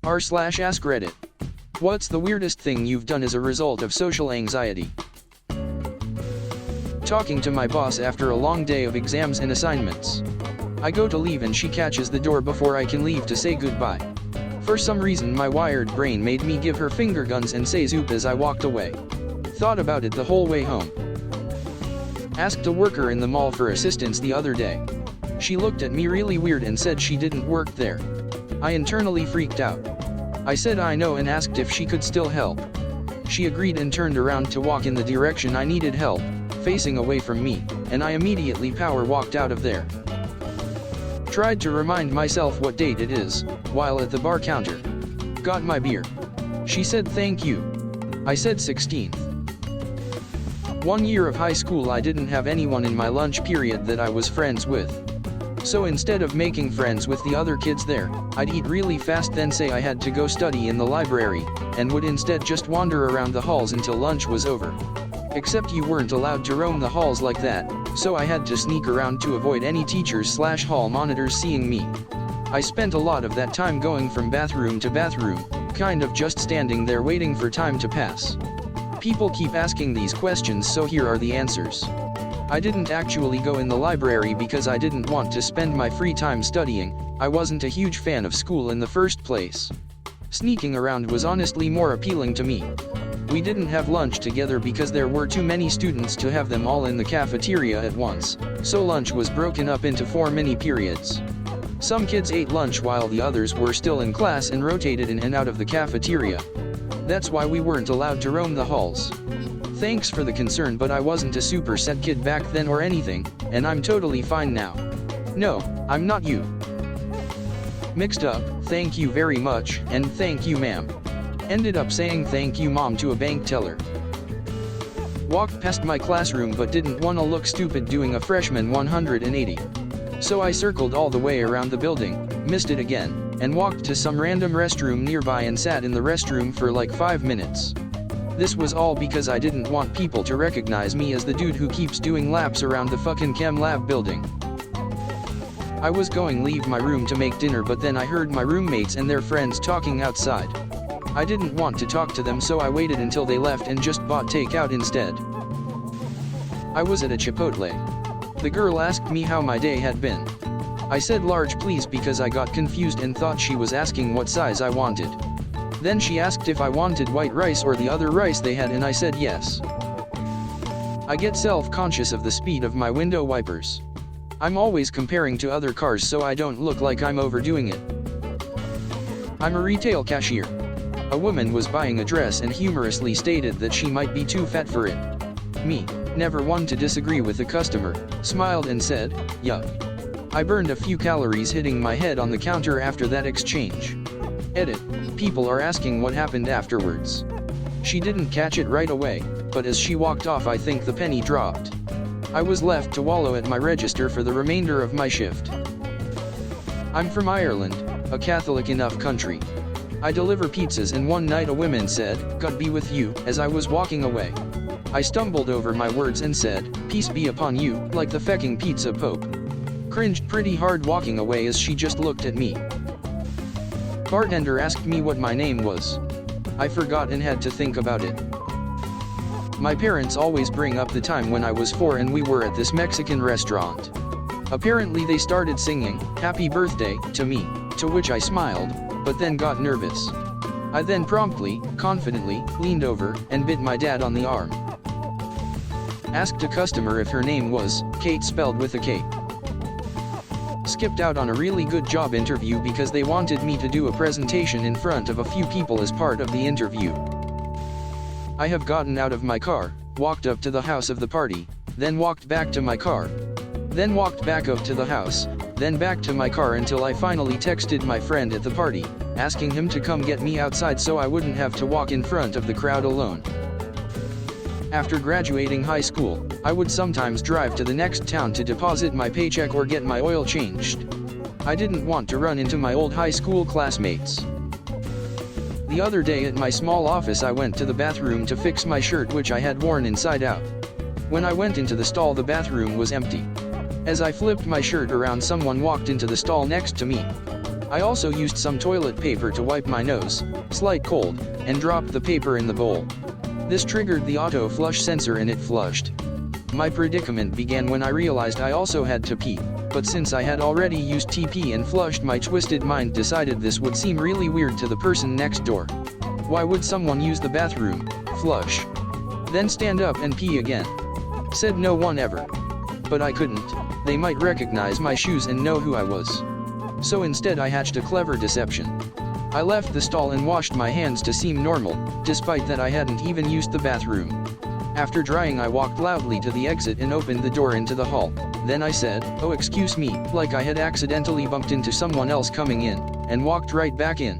r/Askreddit. What's the weirdest thing you've done as a result of social anxiety? Talking to my boss after a long day of exams and assignments. I go to leave and she catches the door before I can leave to say goodbye. For some reason my wired brain made me give her finger guns and say zoop as I walked away. Thought about it the whole way home. Asked a worker in the mall for assistance the other day. She looked at me really weird and said she didn't work there. I internally freaked out. I said I know and asked if she could still help. She agreed and turned around to walk in the direction I needed help, facing away from me, and I immediately power walked out of there. Tried to remind myself what date it is, while at the bar counter. Got my beer. She said thank you. I said 16th. 1 year of high school I didn't have anyone in my lunch period that I was friends with. So instead of making friends with the other kids there, I'd eat really fast then say I had to go study in the library, and would instead just wander around the halls until lunch was over. Except you weren't allowed to roam the halls like that, so I had to sneak around to avoid any teachers/hall monitors seeing me. I spent a lot of that time going from bathroom to bathroom, kind of just standing there waiting for time to pass. People keep asking these questions, so here are the answers. I didn't actually go in the library because I didn't want to spend my free time studying. I wasn't a huge fan of school in the first place. Sneaking around was honestly more appealing to me. We didn't have lunch together because there were too many students to have them all in the cafeteria at once, so lunch was broken up into 4 mini periods. Some kids ate lunch while the others were still in class and rotated in and out of the cafeteria. That's why we weren't allowed to roam the halls. Thanks for the concern, but I wasn't a super set kid back then or anything, and I'm totally fine now. No, I'm not you. Mixed up, thank you very much, and thank you ma'am. Ended up saying thank you mom to a bank teller. Walked past my classroom but didn't wanna look stupid doing a freshman 180. So I circled all the way around the building, missed it again, and walked to some random restroom nearby and sat in the restroom for like 5 minutes. This was all because I didn't want people to recognize me as the dude who keeps doing laps around the fucking chem lab building. I was going leave my room to make dinner, but then I heard my roommates and their friends talking outside. I didn't want to talk to them, so I waited until they left and just bought takeout instead. I was at a Chipotle. The girl asked me how my day had been. I said large please because I got confused and thought she was asking what size I wanted. Then she asked if I wanted white rice or the other rice they had, and I said yes. I get self-conscious of the speed of my window wipers. I'm always comparing to other cars so I don't look like I'm overdoing it. I'm a retail cashier. A woman was buying a dress and humorously stated that she might be too fat for it. Me, never one to disagree with the customer, smiled and said, yuck. I burned a few calories hitting my head on the counter after that exchange. Edit. People are asking what happened afterwards. She didn't catch it right away, but as she walked off I think the penny dropped. I was left to wallow at my register for the remainder of my shift. I'm from Ireland, a Catholic enough country. I deliver pizzas, and one night a woman said, "God be with you," as I was walking away. I stumbled over my words and said, "Peace be upon you," like the fecking pizza pope. Cringed pretty hard walking away as she just looked at me. Bartender asked me what my name was. I forgot and had to think about it. My parents always bring up the time when I was 4 and we were at this Mexican restaurant. Apparently they started singing, "Happy Birthday," to me, to which I smiled, but then got nervous. I then promptly, confidently, leaned over, and bit my dad on the arm. Asked a customer if her name was Kate, spelled with a K. Skipped out on a really good job interview because they wanted me to do a presentation in front of a few people as part of the interview. I have gotten out of my car, walked up to the house of the party, then walked back to my car, then walked back up to the house, then back to my car until I finally texted my friend at the party, asking him to come get me outside so I wouldn't have to walk in front of the crowd alone. After graduating high school, I would sometimes drive to the next town to deposit my paycheck or get my oil changed. I didn't want to run into my old high school classmates. The other day at my small office I went to the bathroom to fix my shirt which I had worn inside out. When I went into the stall the bathroom was empty. As I flipped my shirt around someone walked into the stall next to me. I also used some toilet paper to wipe my nose, slight cold, and dropped the paper in the bowl. This triggered the auto flush sensor and it flushed. My predicament began when I realized I also had to pee, but since I had already used TP and flushed, my twisted mind decided this would seem really weird to the person next door. Why would someone use the bathroom, flush, then stand up and pee again? Said no one ever. But I couldn't. They might recognize my shoes and know who I was. So instead I hatched a clever deception. I left the stall and washed my hands to seem normal, despite that I hadn't even used the bathroom. After drying, I walked loudly to the exit and opened the door into the hall. Then I said, "Oh, excuse me," like I had accidentally bumped into someone else coming in, and walked right back in.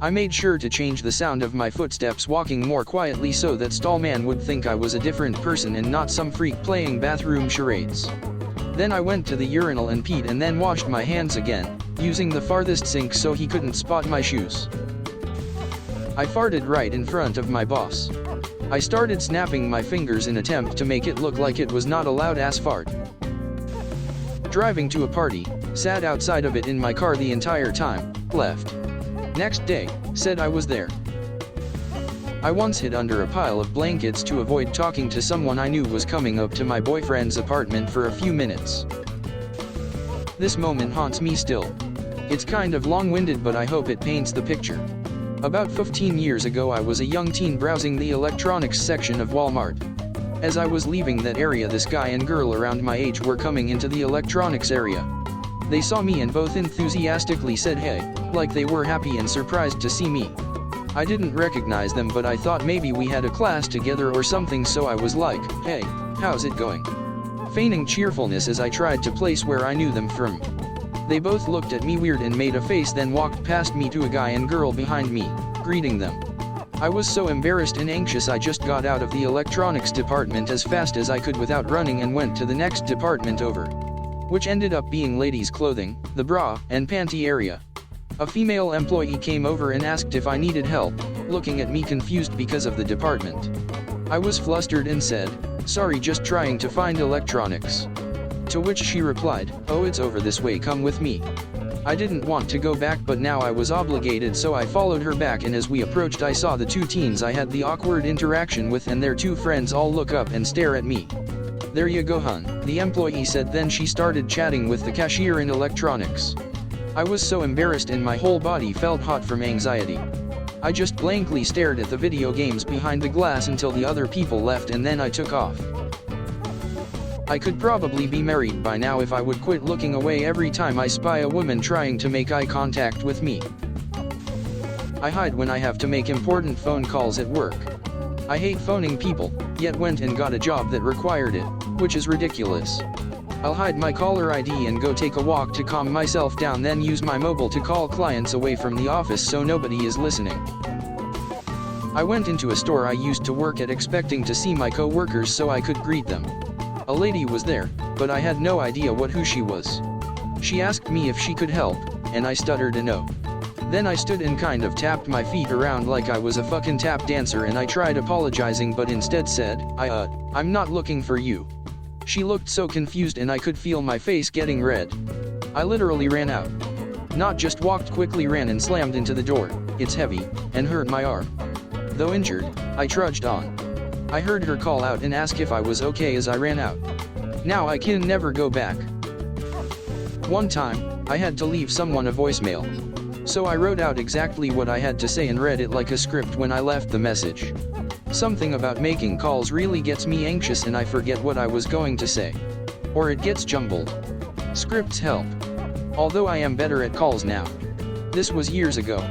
I made sure to change the sound of my footsteps walking more quietly so that stallman would think I was a different person and not some freak playing bathroom charades. Then I went to the urinal and peed and then washed my hands again, using the farthest sink so he couldn't spot my shoes. I farted right in front of my boss. I started snapping my fingers in attempt to make it look like it was not a loud-ass fart. Driving to a party, sat outside of it in my car the entire time, left. Next day, said I was there. I once hid under a pile of blankets to avoid talking to someone I knew was coming up to my boyfriend's apartment for a few minutes. This moment haunts me still. It's kind of long-winded, but I hope it paints the picture. About 15 years ago, I was a young teen browsing the electronics section of Walmart. As I was leaving that area, this guy and girl around my age were coming into the electronics area. They saw me and both enthusiastically said hey, like they were happy and surprised to see me. I didn't recognize them, but I thought maybe we had a class together or something, so I was like, "Hey, how's it going?" Feigning cheerfulness as I tried to place where I knew them from. They both looked at me weird and made a face, then walked past me to a guy and girl behind me, greeting them. I was so embarrassed and anxious I just got out of the electronics department as fast as I could without running and went to the next department over, which ended up being ladies' clothing, the bra and panty area. A female employee came over and asked if I needed help, looking at me confused because of the department. I was flustered and said, "Sorry, just trying to find electronics." To which she replied, "Oh, it's over this way, come with me." I didn't want to go back, but now I was obligated, so I followed her back, and as we approached I saw the two teens I had the awkward interaction with and their two friends all look up and stare at me. "There you go, hun," the employee said. Then she started chatting with the cashier in electronics. I was so embarrassed and my whole body felt hot from anxiety. I just blankly stared at the video games behind the glass until the other people left, and then I took off. I could probably be married by now if I would quit looking away every time I spy a woman trying to make eye contact with me. I hide when I have to make important phone calls at work. I hate phoning people, yet went and got a job that required it, which is ridiculous. I'll hide my caller ID and go take a walk to calm myself down, then use my mobile to call clients away from the office so nobody is listening. I went into a store I used to work at expecting to see my co-workers so I could greet them. A lady was there, but I had no idea who she was. She asked me if she could help, and I stuttered a no. Then I stood and kind of tapped my feet around like I was a fucking tap dancer, and I tried apologizing but instead said, I'm not looking for you." She looked so confused and I could feel my face getting red. I literally ran out. Not just walked, quickly ran and slammed into the door. It's heavy, and hurt my arm. Though injured, I trudged on. I heard her call out and ask if I was okay as I ran out. Now I can never go back. One time, I had to leave someone a voicemail. So I wrote out exactly what I had to say and read it like a script when I left the message. Something about making calls really gets me anxious and I forget what I was going to say. Or it gets jumbled. Scripts help. Although I am better at calls now. This was years ago.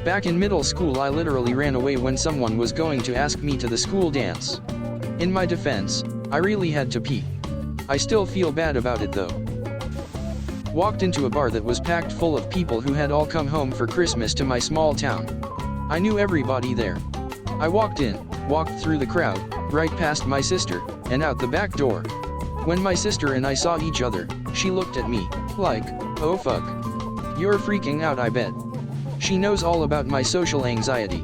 Back in middle school, I literally ran away when someone was going to ask me to the school dance. In my defense, I really had to pee. I still feel bad about it though. Walked into a bar that was packed full of people who had all come home for Christmas to my small town. I knew everybody there. I walked in, walked through the crowd, right past my sister, and out the back door. When my sister and I saw each other, she looked at me, like, "Oh fuck. You're freaking out, I bet." She knows all about my social anxiety.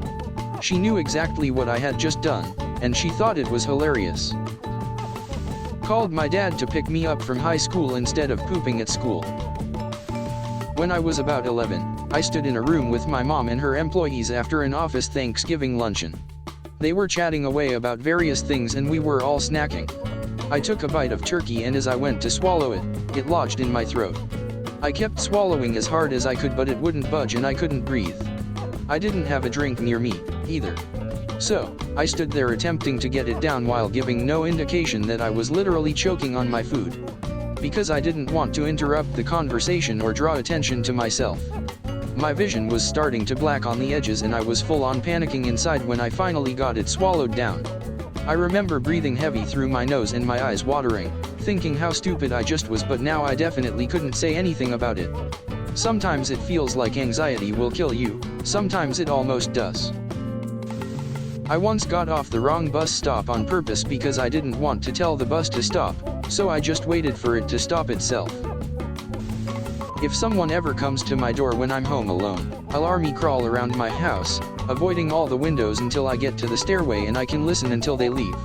She knew exactly what I had just done, and she thought it was hilarious. Called my dad to pick me up from high school instead of pooping at school. When I was about 11, I stood in a room with my mom and her employees after an office Thanksgiving luncheon. They were chatting away about various things and we were all snacking. I took a bite of turkey and as I went to swallow it, it lodged in my throat. I kept swallowing as hard as I could but it wouldn't budge and I couldn't breathe. I didn't have a drink near me, either. So, I stood there attempting to get it down while giving no indication that I was literally choking on my food. Because I didn't want to interrupt the conversation or draw attention to myself. My vision was starting to black on the edges and I was full on panicking inside when I finally got it swallowed down. I remember breathing heavy through my nose and my eyes watering, thinking how stupid I just was, but now I definitely couldn't say anything about it. Sometimes it feels like anxiety will kill you, sometimes it almost does. I once got off the wrong bus stop on purpose because I didn't want to tell the bus to stop, so I just waited for it to stop itself. If someone ever comes to my door when I'm home alone, I'll army crawl around my house, avoiding all the windows until I get to the stairway and I can listen until they leave.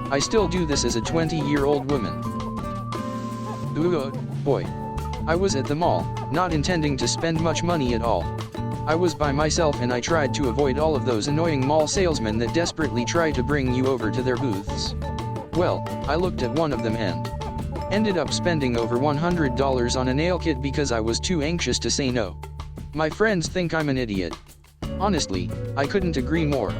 I still do this as a 20-year-old woman. Ooh, boy. I was at the mall, not intending to spend much money at all. I was by myself and I tried to avoid all of those annoying mall salesmen that desperately try to bring you over to their booths. Well, I looked at one of them and ended up spending over $100 on a nail kit because I was too anxious to say no. My friends think I'm an idiot. Honestly, I couldn't agree more.